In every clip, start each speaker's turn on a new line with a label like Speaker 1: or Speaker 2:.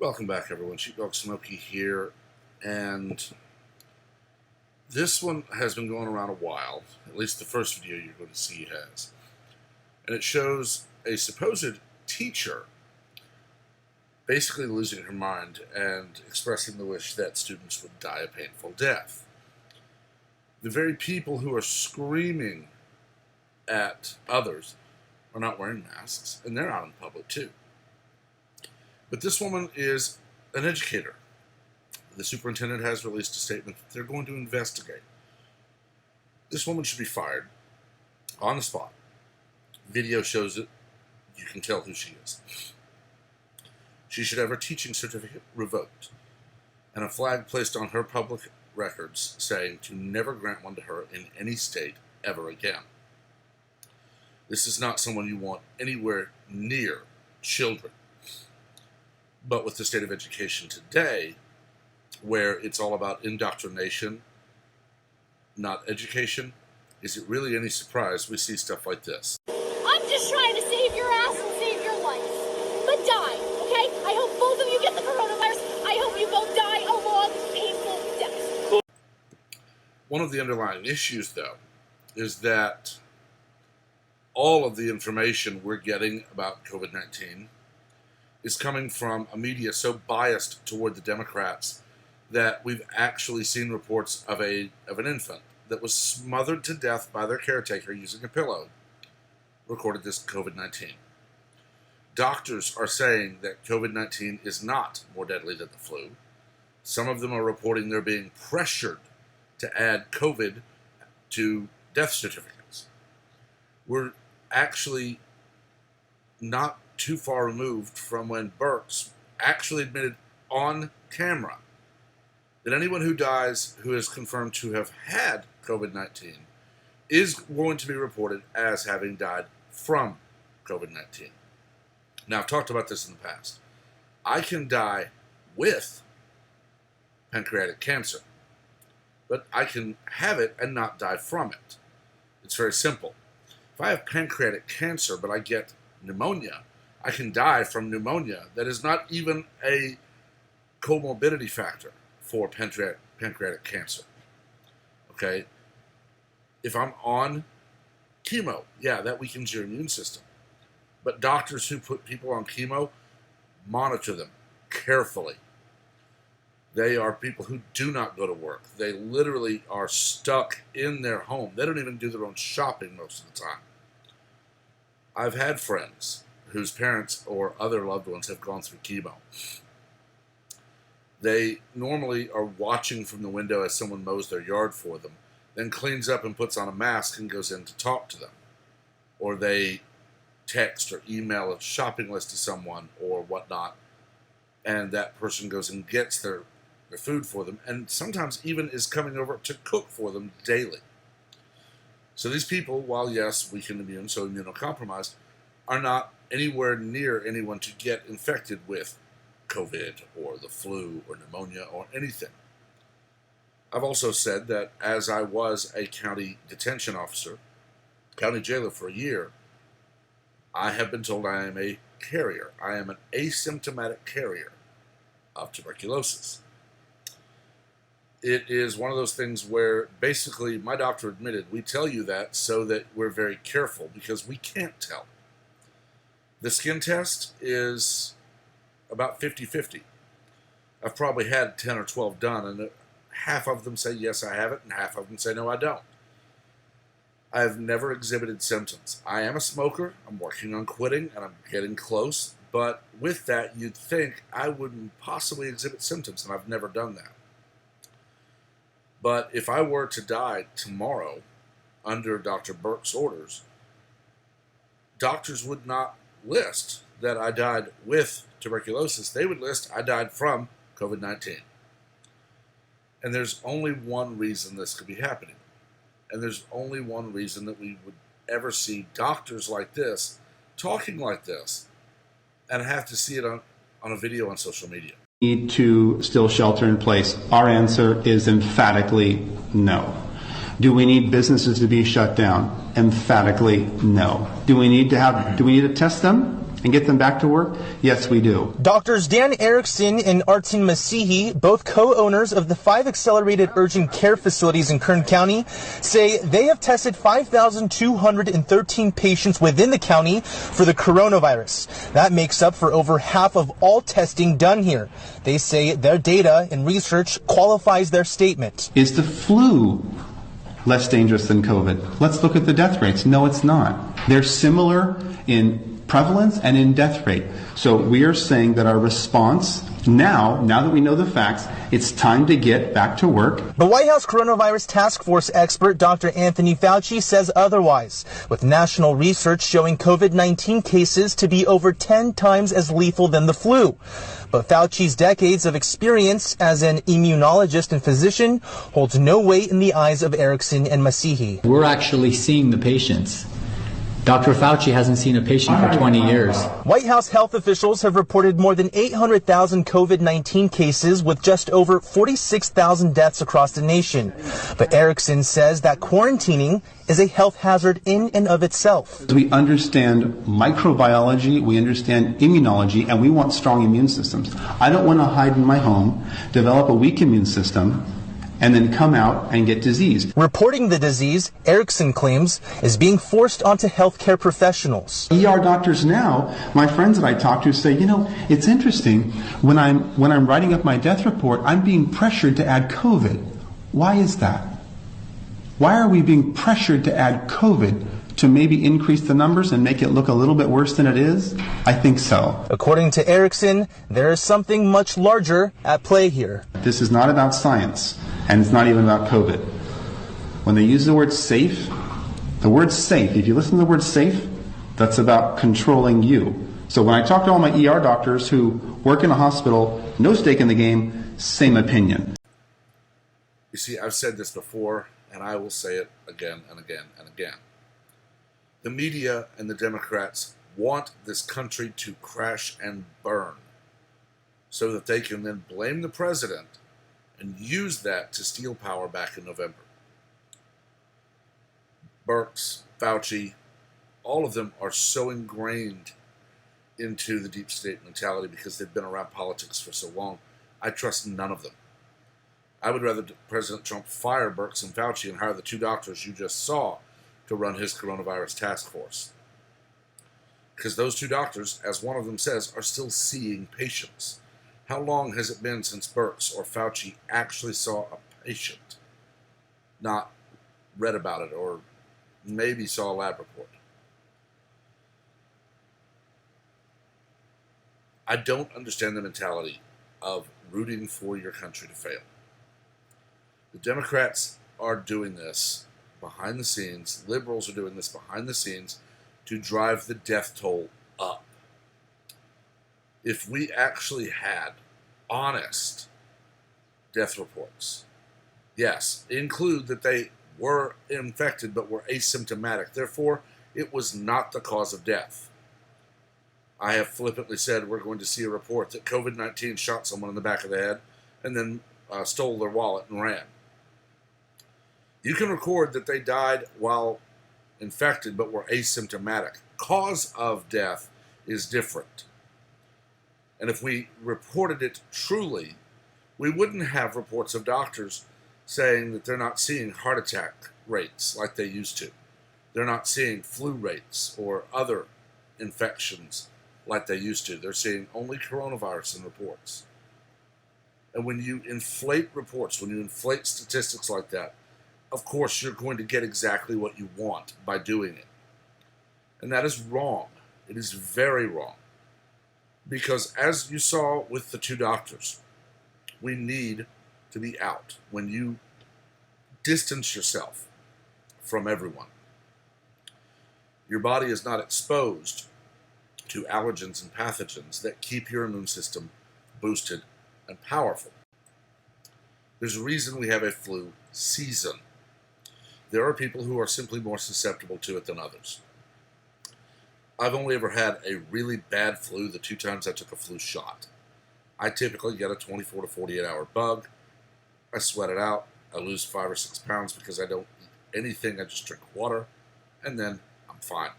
Speaker 1: Welcome back, everyone. Sheepdog Smokey here, and this one has been going around a while. At least the first video you're going to see has. And it shows a supposed teacher basically losing her mind and expressing the wish that students would die a painful death. The very people who are screaming at others are not wearing masks, and they're out in public too. But this woman is an educator. The superintendent has released a statement that they're going to investigate. This woman should be fired on the spot. Video shows it. You can tell who she is. She should have her teaching certificate revoked and a flag placed on her public records saying to never grant one to her in any state ever again. This is not someone you want anywhere near children. But with the state of education today, where it's all about indoctrination, not education, is it really any surprise we see stuff like this?
Speaker 2: I'm just trying to save your ass and save your life. But die, okay? I hope both of you get the coronavirus. I hope you both die a long, painful death.
Speaker 1: One of the underlying issues, though, is that all of the information we're getting about COVID-19 is coming from a media so biased toward the Democrats that we've actually seen reports of an infant that was smothered to death by their caretaker using a pillow recorded this COVID-19. Doctors are saying that COVID-19 is not more deadly than the flu. Some of them are reporting they're being pressured to add COVID to death certificates. We're actually not too far removed from when Birx actually admitted on camera that anyone who dies who is confirmed to have had COVID-19 is going to be reported as having died from COVID-19. Now, I've talked about this in the past. I can die with pancreatic cancer, but I can have it and not die from it. It's very simple. If I have pancreatic cancer, but I get pneumonia, I can die from pneumonia. That is not even a comorbidity factor for pancreatic cancer. Okay? If I'm on chemo, yeah, that weakens your immune system. But doctors who put people on chemo, monitor them carefully. They are people who do not go to work. They literally are stuck in their home. They don't even do their own shopping most of the time. I've had friends whose parents or other loved ones have gone through chemo. They normally are watching from the window as someone mows their yard for them, then cleans up and puts on a mask and goes in to talk to them. Or they text or email a shopping list to someone or whatnot, and that person goes and gets their food for them, and sometimes even is coming over to cook for them daily. So these people, while yes, weakened immune, so immunocompromised, are not anywhere near anyone to get infected with COVID or the flu or pneumonia or anything. I've also said that as I was a county detention officer, county jailer for a year, I have been told I am a carrier. I am an asymptomatic carrier of tuberculosis. It is one of those things where basically my doctor admitted we tell you that so that we're very careful because we can't tell. The skin test is about 50-50. I've probably had 10 or 12 done, and half of them say, yes, I have it, and half of them say, no, I don't. I've never exhibited symptoms. I am a smoker. I'm working on quitting, and I'm getting close. But with that, you'd think I wouldn't possibly exhibit symptoms, and I've never done that. But if I were to die tomorrow under Dr. Birx's orders, doctors would not list that I died with tuberculosis. They would list I died from COVID-19. And there's only one reason this could be happening. And there's only one reason that we would ever see doctors like this talking like this and have to see it on a video on social media.
Speaker 3: Need to still shelter in place? Our answer is emphatically no. Do we need businesses to be shut down? Emphatically no. Do we need to test them? and get them back to work? Yes, we do.
Speaker 4: Doctors Dan Erickson and Artin Masihi, both co-owners of the 5 accelerated urgent care facilities in Kern County, say they have tested 5,213 patients within the county for the coronavirus. That makes up for over half of all testing done here. They say their data and research qualifies their statement.
Speaker 3: Is the flu less dangerous than COVID? Let's look at the death rates. No, it's not. They're similar in prevalence and in death rate. So we are saying that our response now that we know the facts, it's time to get back to work.
Speaker 4: The White House Coronavirus Task Force expert Dr. Anthony Fauci says otherwise, with national research showing COVID-19 cases to be over 10 times as lethal than the flu. But Fauci's decades of experience as an immunologist and physician holds no weight in the eyes of Erickson and Masihi.
Speaker 5: We're actually seeing the patients. Dr. Fauci hasn't seen a patient for 20 years.
Speaker 4: White House health officials have reported more than 800,000 COVID-19 cases with just over 46,000 deaths across the nation. But Erickson says that quarantining is a health hazard in and of itself.
Speaker 3: We understand microbiology, we understand immunology, and we want strong immune systems. I don't want to hide in my home, develop a weak immune system, and then come out and get disease.
Speaker 4: Reporting the disease, Erickson claims, is being forced onto healthcare professionals.
Speaker 3: ER doctors now, my friends that I talk to say, it's interesting, when I'm writing up my death report, I'm being pressured to add COVID. Why is that? Why are we being pressured to add COVID to maybe increase the numbers and make it look a little bit worse than it is? I think so.
Speaker 4: According to Erickson, there is something much larger at play here.
Speaker 3: This is not about science, and it's not even about COVID. When they use the word safe, if you listen to the word safe, that's about controlling you. So when I talk to all my ER doctors who work in a hospital, no stake in the game, same opinion.
Speaker 1: You see, I've said this before, and I will say it again and again and again. The media and the Democrats want this country to crash and burn so that they can then blame the president and use that to steal power back in November. Birx, Fauci, all of them are so ingrained into the deep state mentality because they've been around politics for so long. I trust none of them. I would rather President Trump fire Birx and Fauci and hire the 2 doctors you just saw to run his coronavirus task force. Because those 2 doctors, as one of them says, are still seeing patients. How long has it been since Birx or Fauci actually saw a patient? Not read about it or maybe saw a lab report. I don't understand the mentality of rooting for your country to fail. The Democrats are doing this behind the scenes, liberals are doing this behind the scenes to drive the death toll up. If we actually had honest death reports, yes, include that they were infected but were asymptomatic, therefore it was not the cause of death. I have flippantly said we're going to see a report that COVID-19 shot someone in the back of the head and then stole their wallet and ran. You can record that they died while infected but were asymptomatic. Cause of death is different. And if we reported it truly, we wouldn't have reports of doctors saying that they're not seeing heart attack rates like they used to. They're not seeing flu rates or other infections like they used to. They're seeing only coronavirus in reports. And when you inflate reports, when you inflate statistics like that, of course you're going to get exactly what you want by doing it. And that is wrong. It is very wrong. Because as you saw with the 2 doctors, we need to be out. When you distance yourself from everyone, your body is not exposed to allergens and pathogens that keep your immune system boosted and powerful. There's a reason we have a flu season. There are people who are simply more susceptible to it than others. I've only ever had a really bad flu the 2 times I took a flu shot. I typically get a 24 to 48 hour bug. I sweat it out. I lose 5 or 6 pounds because I don't eat anything. I just drink water, and then I'm fine.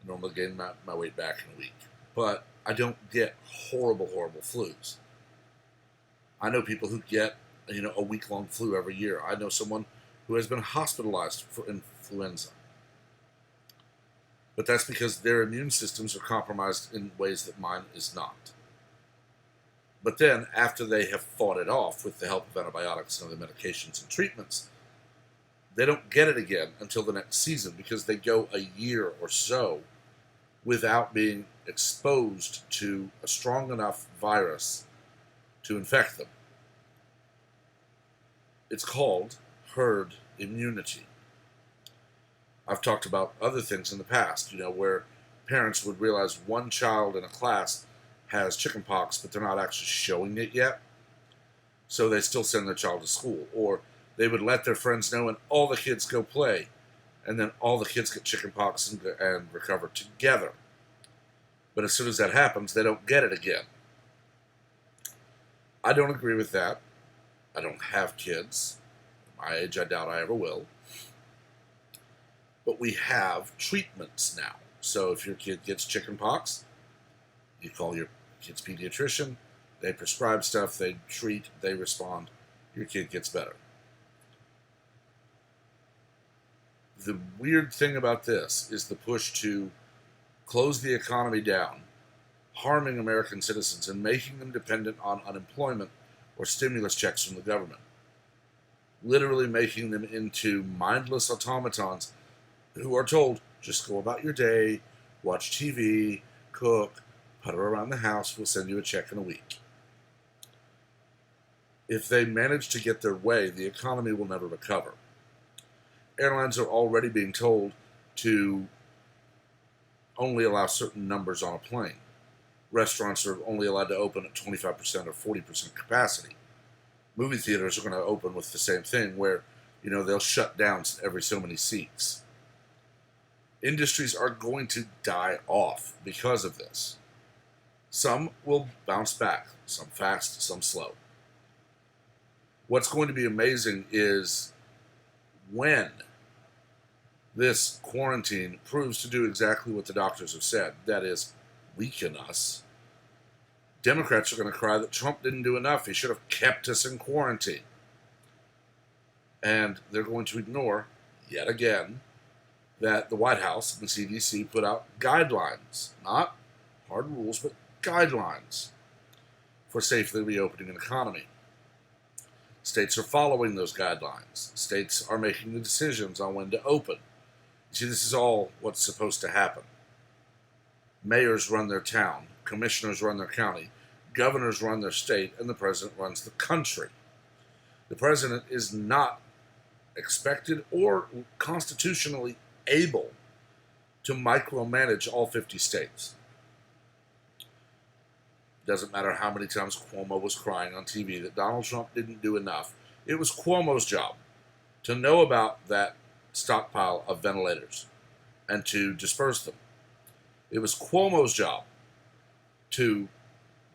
Speaker 1: Normally gain my weight back in a week. But I don't get horrible, horrible flus. I know people who get, a week-long flu every year. I know someone who has been hospitalized for influenza. But that's because their immune systems are compromised in ways that mine is not. But then, after they have fought it off with the help of antibiotics and other medications and treatments, they don't get it again until the next season because they go a year or so without being exposed to a strong enough virus to infect them. It's called herd immunity. I've talked about other things in the past, where parents would realize one child in a class has chickenpox, but they're not actually showing it yet, so they still send their child to school. Or they would let their friends know and all the kids go play, and then all the kids get chickenpox and recover together. But as soon as that happens, they don't get it again. I don't agree with that. I don't have kids. At my age, I doubt I ever will. But we have treatments now. So if your kid gets chickenpox, you call your kid's pediatrician, they prescribe stuff, they treat, they respond, your kid gets better. The weird thing about this is the push to close the economy down, harming American citizens and making them dependent on unemployment or stimulus checks from the government. Literally making them into mindless automatons who are told, just go about your day, watch TV, cook, putter around the house, we'll send you a check in a week. If they manage to get their way, the economy will never recover. Airlines are already being told to only allow certain numbers on a plane. Restaurants are only allowed to open at 25% or 40% capacity. Movie theaters are going to open with the same thing where, they'll shut down every so many seats. Industries are going to die off because of this. Some will bounce back, some fast, some slow. What's going to be amazing is when this quarantine proves to do exactly what the doctors have said, that is, weaken us, Democrats are going to cry that Trump didn't do enough. He should have kept us in quarantine. And they're going to ignore, yet again, that the White House and the CDC put out guidelines, not hard rules, but guidelines for safely reopening an economy. States are following those guidelines. States are making the decisions on when to open. You see, this is all what's supposed to happen. Mayors run their town, commissioners run their county, governors run their state, and the president runs the country. The president is not expected or constitutionally able to micromanage all 50 states. Doesn't matter how many times Cuomo was crying on TV that Donald Trump didn't do enough. It was Cuomo's job to know about that stockpile of ventilators and to disperse them. It was Cuomo's job to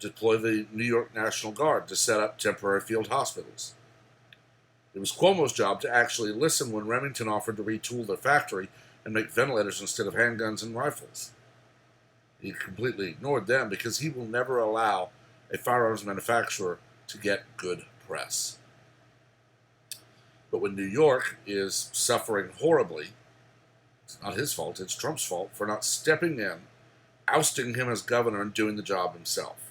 Speaker 1: deploy the New York National Guard to set up temporary field hospitals. It was Cuomo's job to actually listen when Remington offered to retool their factory and make ventilators instead of handguns and rifles. He completely ignored them because he will never allow a firearms manufacturer to get good press. But when New York is suffering horribly, it's not his fault, it's Trump's fault for not stepping in, ousting him as governor and doing the job himself.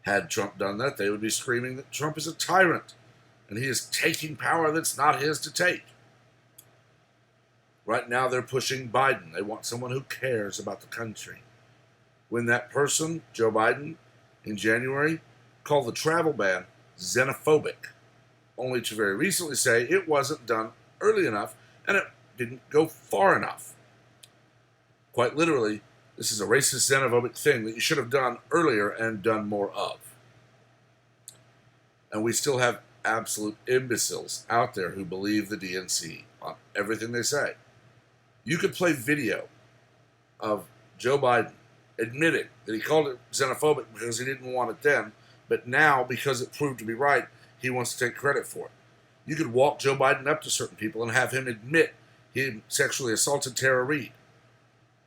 Speaker 1: Had Trump done that, they would be screaming that Trump is a tyrant and he is taking power that's not his to take. Right now they're pushing Biden. They want someone who cares about the country. When that person, Joe Biden, in January, called the travel ban xenophobic, only to very recently say it wasn't done early enough and it didn't go far enough. Quite literally, this is a racist xenophobic thing that you should have done earlier and done more of. And we still have absolute imbeciles out there who believe the DNC on everything they say. You could play video of Joe Biden admitting that he called it xenophobic because he didn't want it then, but now, because it proved to be right, he wants to take credit for it. You could walk Joe Biden up to certain people and have him admit he sexually assaulted Tara Reade.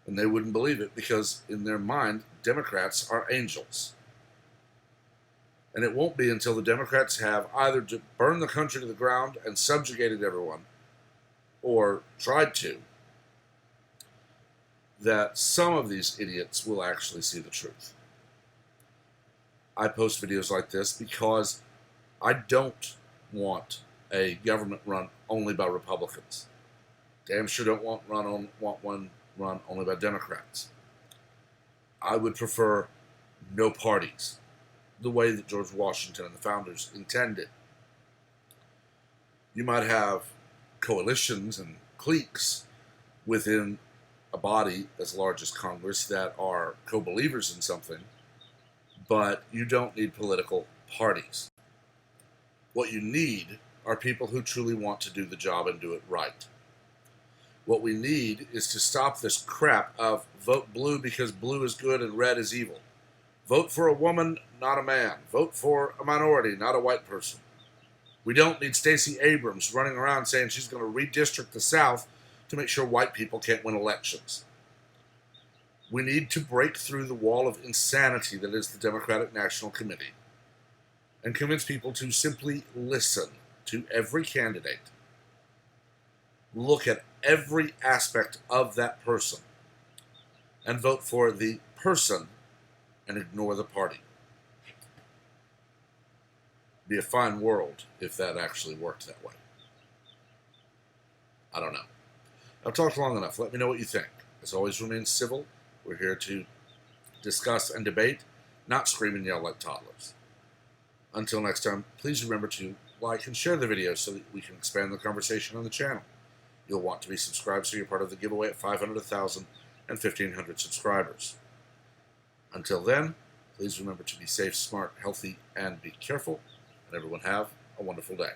Speaker 1: And they wouldn't believe it because in their mind, Democrats are angels. And it won't be until the Democrats have either burned the country to the ground and subjugated everyone, or tried to, that some of these idiots will actually see the truth. I post videos like this because I don't want a government run only by Republicans. Damn sure don't want one run only by Democrats. I would prefer no parties, the way that George Washington and the founders intended. You might have coalitions and cliques within a body as large as Congress that are co-believers in something, but you don't need political parties. What you need are people who truly want to do the job and do it right. What we need is to stop this crap of vote blue because blue is good and red is evil. Vote for a woman, not a man. Vote for a minority, not a white person. We don't need Stacey Abrams running around saying she's going to redistrict the South to make sure white people can't win elections. We need to break through the wall of insanity that is the Democratic National Committee and convince people to simply listen to every candidate, look at every aspect of that person, and vote for the person and ignore the party. It'd be a fine world if that actually worked that way. I don't know. I've talked long enough. Let me know what you think. As always, remain civil. We're here to discuss and debate, not scream and yell like toddlers. Until next time, please remember to like and share the video so that we can expand the conversation on the channel. You'll want to be subscribed so you're part of the giveaway at 500, 1,000, and 1,500 subscribers. Until then, please remember to be safe, smart, healthy, and be careful. And everyone have a wonderful day.